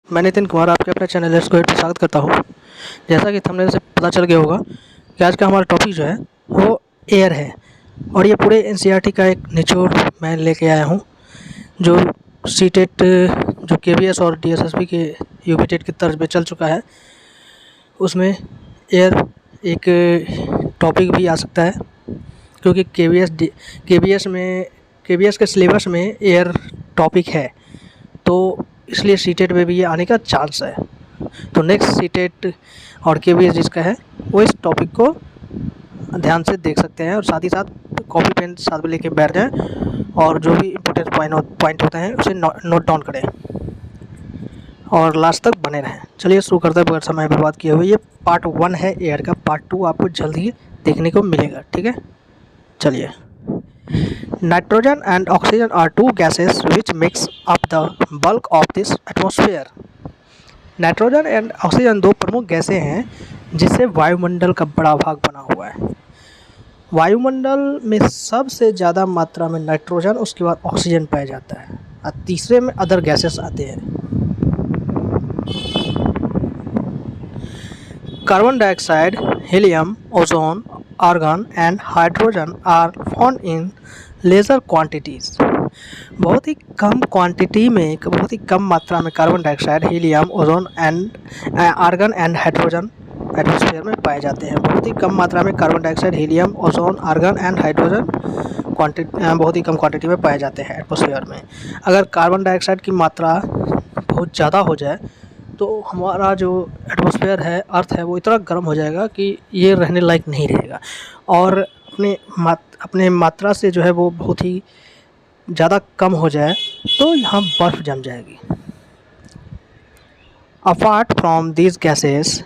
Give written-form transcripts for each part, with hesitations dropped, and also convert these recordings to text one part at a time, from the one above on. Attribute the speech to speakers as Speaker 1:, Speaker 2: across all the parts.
Speaker 1: मैं नितिन कुमार आपके अपने चैनल लेट्स गो एट पे स्वागत करता हूँ। जैसा कि थंबनेल से पता चल गया होगा कि आज का हमारा टॉपिक जो है वो एयर है और ये पूरे एनसीईआरटी का एक निचोड़ मैं लेके आया हूँ। जो सीटेट जो केवीएस और डीएसएसबी के यूपी टेट की तर्ज पे चल चुका है, उसमें एयर एक टॉपिक भी आ सकता है, क्योंकि केवीएस के सिलेबस में एयर टॉपिक है, तो इसलिए सीटेट में भी ये आने का चांस है। तो नेक्स्ट सीटेट और केवीएस जिसका है वो इस टॉपिक को ध्यान से देख सकते हैं और साथ ही साथ कॉपी पेन साथ में लेके बैठ जाएं और जो भी इम्पोर्टेंट पॉइंट होते हैं उसे नोट डाउन करें और लास्ट तक बने रहें। चलिए शुरू करते हैं बगैर समय बर्बाद किए हुए। ये पार्ट 1 है एयर का। पार्ट 2 आपको जल्द ही देखने को मिलेगा, ठीक है। चलिए, nitrogen and oxygen are two gases which makes up the bulk of this atmosphere. Nitrogen and oxygen दो प्रमुख गैसें हैं जिससे वायुमंडल का बड़ा भाग बना हुआ है। वायुमंडल में सबसे ज़्यादा मात्रा में नाइट्रोजन, उसके बाद ऑक्सीजन पाया जाता है और तीसरे में अदर गैसेस आते हैं। Carbon dioxide, helium, ozone, argon and hydrogen are found in lesser quantities. बहुत ही कम क्वांटिटी में, बहुत ही कम मात्रा में carbon dioxide, helium, ozone and argon and hydrogen atmosphere में पाए जाते हैं। बहुत ही कम मात्रा में carbon dioxide, helium, ozone, argon and hydrogen बहुत ही कम क्वांटिटी में पाए जाते हैं एटमॉस्फेयर में। अगर कार्बन डाइऑक्साइड की मात्रा बहुत ज़्यादा हो जाए तो हमारा जो एटमॉस्फेयर है, अर्थ है, वो इतना गर्म हो जाएगा कि ये रहने लायक नहीं रहेगा और अपने मात्रा से जो है वो बहुत ही ज़्यादा कम हो जाए तो यहाँ बर्फ़ जम जाएगी। Apart from these gases,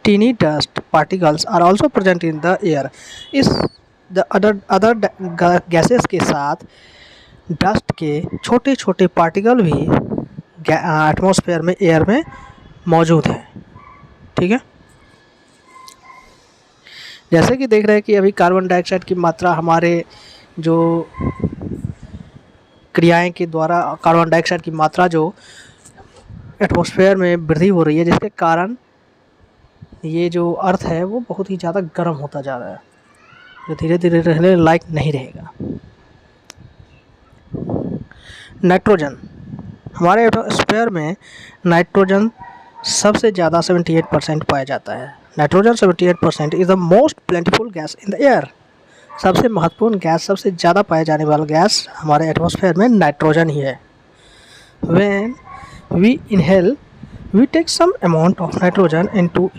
Speaker 1: tiny dust particles are also present in the air. इस अदर गैसेस के साथ डस्ट के छोटे छोटे पार्टिकल भी एटमॉस्फेयर में, एयर में मौजूद है, ठीक है। जैसे कि देख रहे हैं कि अभी कार्बन डाइऑक्साइड की मात्रा हमारे जो क्रियाएं के द्वारा कार्बन डाइऑक्साइड की मात्रा जो एटमॉस्फेयर में वृद्धि हो रही है, जिसके कारण ये जो अर्थ है वो बहुत ही ज़्यादा गर्म होता जा रहा है, जो धीरे धीरे रहने लायक नहीं रहेगा। नाइट्रोजन, हमारे एटमॉस्फेयर में नाइट्रोजन सबसे ज़्यादा 78% पाया जाता है। Nitrogen 78% is the most प्लेंटिफुल gas in the air. सबसे महत्वपूर्ण गैस, सबसे ज़्यादा पाए जाने वाला गैस हमारे एटमॉस्फेयर में नाइट्रोजन ही है। When we inhale we take some amount of nitrogen into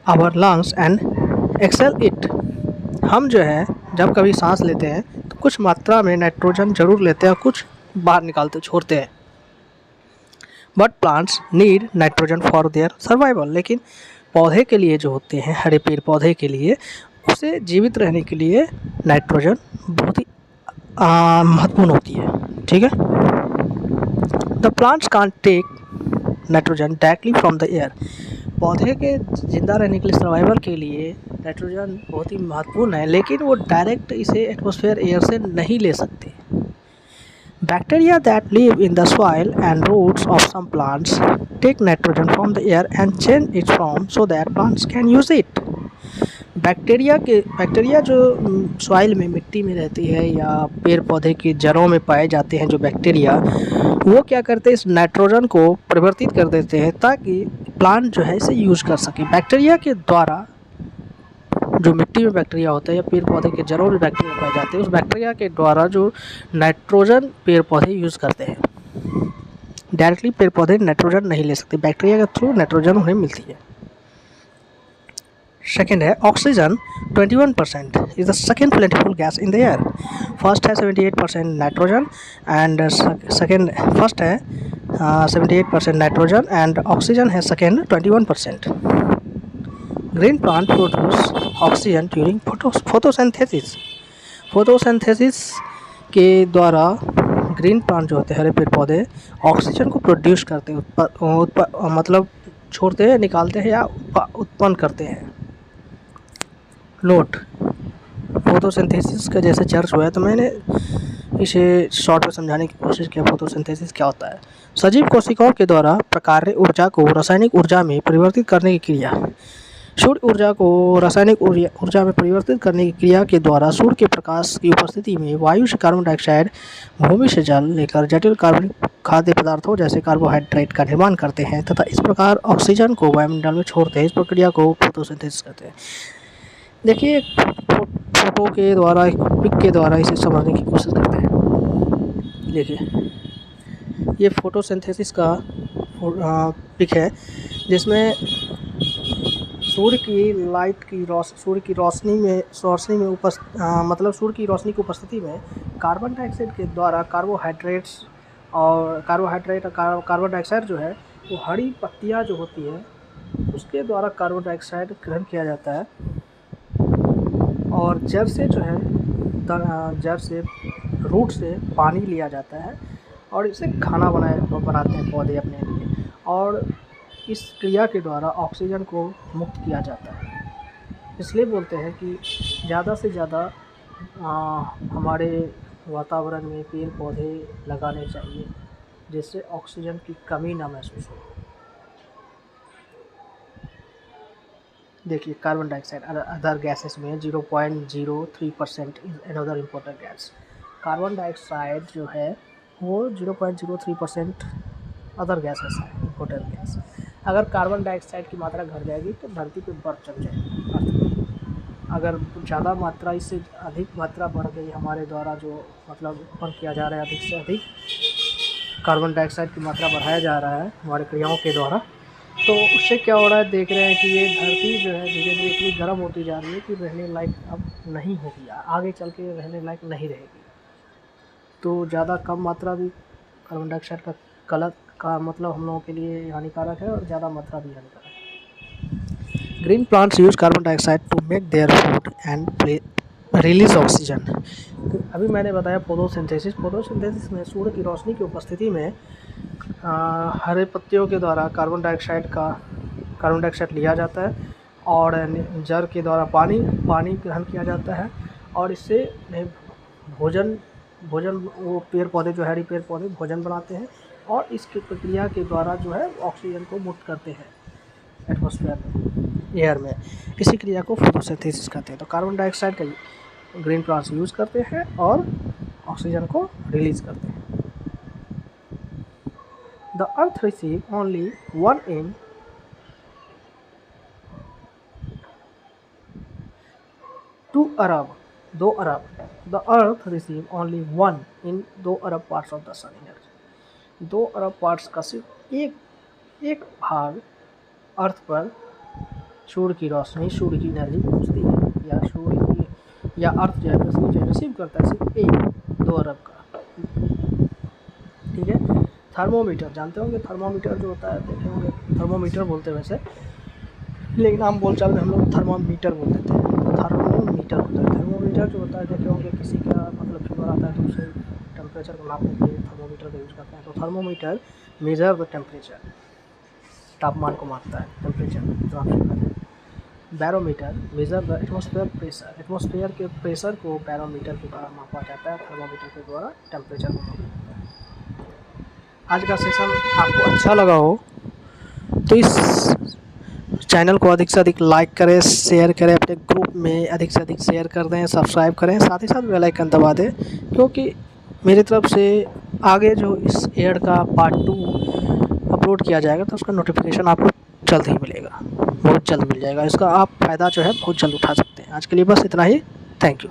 Speaker 1: our lungs and exhale it. हम जो है जब कभी सांस लेते हैं तो कुछ मात्रा में नाइट्रोजन जरूर लेते हैं, कुछ बाहर निकालते छोड़ते हैं। But plants need nitrogen for their survival. लेकिन पौधे के लिए जो होते हैं, हरे पेड़ पौधे के लिए, उसे जीवित रहने के लिए नाइट्रोजन बहुत ही महत्वपूर्ण होती है, ठीक है। The plants can't take nitrogen directly from the air. पौधे के जिंदा रहने के लिए, सर्वाइवल के लिए नाइट्रोजन बहुत ही महत्वपूर्ण है, लेकिन वो डायरेक्ट इसे एटमॉस्फेयर, एयर से नहीं ले सकते। Bacteria that live in the soil and roots of some plants take nitrogen from the air and change it from so that plants can use it. Bacteria जो सॉइल में, मिट्टी में रहती है या पेड़ पौधे की जड़ों में पाए जाते हैं, जो बैक्टीरिया, वो क्या करते हैं, इस नाइट्रोजन को परिवर्तित कर देते हैं ताकि प्लांट जो है इसे यूज़ कर सके। बैक्टीरिया के द्वारा, जो मिट्टी में बैक्टीरिया होता है या पेड़ पौधे के जड़ों में बैक्टीरिया पाए जाते हैं, उस बैक्टीरिया के द्वारा जो नाइट्रोजन पेड़ पौधे यूज़ करते हैं। डायरेक्टली पेड़ पौधे नाइट्रोजन नहीं ले सकते, बैक्टीरिया के थ्रू नाइट्रोजन उन्हें मिलती है। सेकेंड है oxygen. 21% is the second प्लेंटिफुल gas in the air. First है 78% नाइट्रोजन एंड फर्स्ट है 78% नाइट्रोजन एंड ऑक्सीजन है second 21%। Green plant produce oxygen during photosynthesis. Photosynthesis के द्वारा ग्रीन प्लांट जो होते हैं, हरे पेड़ पौधे, ऑक्सीजन को प्रोड्यूस करते हैं, मतलब छोड़ते हैं, निकालते हैं या उत्पन्न करते हैं। नोट, फोटोसिंथेसिस का जैसे चर्च हुआ है तो मैंने इसे शॉर्ट में समझाने की कोशिश किया फोटोसिंथेसिस क्या होता है। सजीव कोशिकाओं के द्वारा प्रकार्य ऊर्जा को रासायनिक ऊर्जा में परिवर्तित करने की क्रिया। सूर्य ऊर्जा को रासायनिक ऊर्जा में परिवर्तित करने की क्रिया के द्वारा सूर्य के प्रकाश की उपस्थिति में वायु से कार्बन डाइऑक्साइड भूमि से जल लेकर जटिल कार्बनिक खाद्य पदार्थों जैसे कार्बोहाइड्रेट का निर्माण करते हैं तथा इस प्रकार ऑक्सीजन को वायुमंडल में छोड़ते हैं। इस प्रक्रिया को फोटोसिंथेसिस कहते हैं। देखिए फोटो के द्वारा, एक पिक के द्वारा इसे समझने की कोशिश करते हैं। देखिए ये फोटोसिंथेसिस का पिक है जिसमें सूर्य की रोशनी में मतलब सूर्य की रोशनी की उपस्थिति में कार्बन डाइऑक्साइड के द्वारा कार्बोहाइड्रेट और कार्बन डाइऑक्साइड जो है वो हरी पत्तियां जो होती है उसके द्वारा कार्बन डाइऑक्साइड ग्रहण किया जाता है और जड़ से जो है रूट से पानी लिया जाता है और इसे खाना बनाते हैं पौधे अपने लिए, और इस क्रिया के द्वारा ऑक्सीजन को मुक्त किया जाता है। इसलिए बोलते हैं कि ज़्यादा से ज़्यादा हमारे वातावरण में पेड़ पौधे लगाने चाहिए जिससे ऑक्सीजन की कमी ना महसूस हो। देखिए कार्बन डाइऑक्साइड अदर गैसेस में 0.03% is another important gas. Carbon dioxide जो है वो 0.03% अदर गैसेस है इम्पोर्टेंट गैस। अगर कार्बन डाइऑक्साइड की मात्रा घट जाएगी तो धरती पे बर्फ जम जाएगी। अगर ज़्यादा मात्रा, इससे अधिक मात्रा बढ़ गई हमारे द्वारा जो मतलब उत्पन्न किया जा रहा है, अधिक से अधिक कार्बन डाइऑक्साइड की मात्रा बढ़ाया जा रहा है हमारी क्रियाओं के द्वारा, तो उससे क्या हो रहा है देख रहे हैं कि ये धरती जो है धीरे धीरे इतनी गर्म होती जा रही है कि रहने लायक अब नहीं होगी, आगे चल के रहने लायक नहीं रहेगी। तो ज़्यादा कम मात्रा भी कार्बन डाइऑक्साइड का मतलब हम लोगों के लिए हानिकारक है और ज़्यादा मात्रा भी हानिकारक है। Green plants use carbon dioxide to make their food and release oxygen. अभी मैंने बताया फोटोसिंथेसिस में सूर्य की रोशनी की उपस्थिति में हरे पत्तियों के द्वारा कार्बन डाइऑक्साइड लिया जाता है और जड़ के द्वारा पानी ग्रहण किया जाता है और इससे भोजन वो पेड़ पौधे जो हरे पेड़ पौधे भोजन बनाते हैं और इस प्रक्रिया के द्वारा जो है ऑक्सीजन को मुक्त करते हैं एटमॉस्फेयर में, एयर में। इसी क्रिया को फोटोसिंथेसिस कहते हैं। तो कार्बन डाइऑक्साइड का ग्रीन प्लांट्स यूज़ करते हैं और ऑक्सीजन को रिलीज करते हैं। The earth receives only 1 in 2 Arab. The earth receives only 1 in 2 Arab parts of the sun energy। 2 Arab parts का सिर्फ एक भाग अर्थ पर सूर्य की रोशनी, सूर्य की एनर्जी पहुँचती है या अर्थ जो है रिसीव करता है सिर्फ 2 अरब का। ठीक है। थर्मोमीटर जानते होंगे, थर्मोमीटर जो होता है देखे होंगे, थर्मोमीटर बोलते हैं वैसे, लेकिन आम बोलचाल में हम लोग थर्मोमीटर बोलते थे। थर्मोमीटर होता है। थर्मोमीटर जो होता है देखे होंगे किसी का मतलब फीवर आता है तो उसे टेम्परेचर को नापने के लिए थर्मोमीटर का यूज़ करते हैं। तो थर्मोमीटर मेजर द टेम्परेचर, तापमान को मापता है, टेम्परेचर जो आप कहते हैं। Barometer measure the atmosphere pressure, atmosphere के प्रेशर को बैरोमीटर के द्वारा मापा जाता है, थर्मोमीटर के द्वारा टेम्परेचर को मापा जाता है। आज का सेशन आपको अच्छा लगा हो तो इस चैनल को अधिक से अधिक लाइक करें, शेयर करें, अपने ग्रुप में अधिक से अधिक शेयर कर दें, सब्सक्राइब करें, साथ ही साथ बेल आइकन दबा दें, क्योंकि मेरी तरफ से आगे जो इस एड का पार्ट 2 अपलोड किया जाएगा तो उसका नोटिफिकेशन आपको जल्द ही मिलेगा, बहुत जल्द मिल जाएगा। इसका आप फ़ायदा जो है बहुत जल्द उठा सकते हैं। आज के लिए बस इतना ही। Thank you.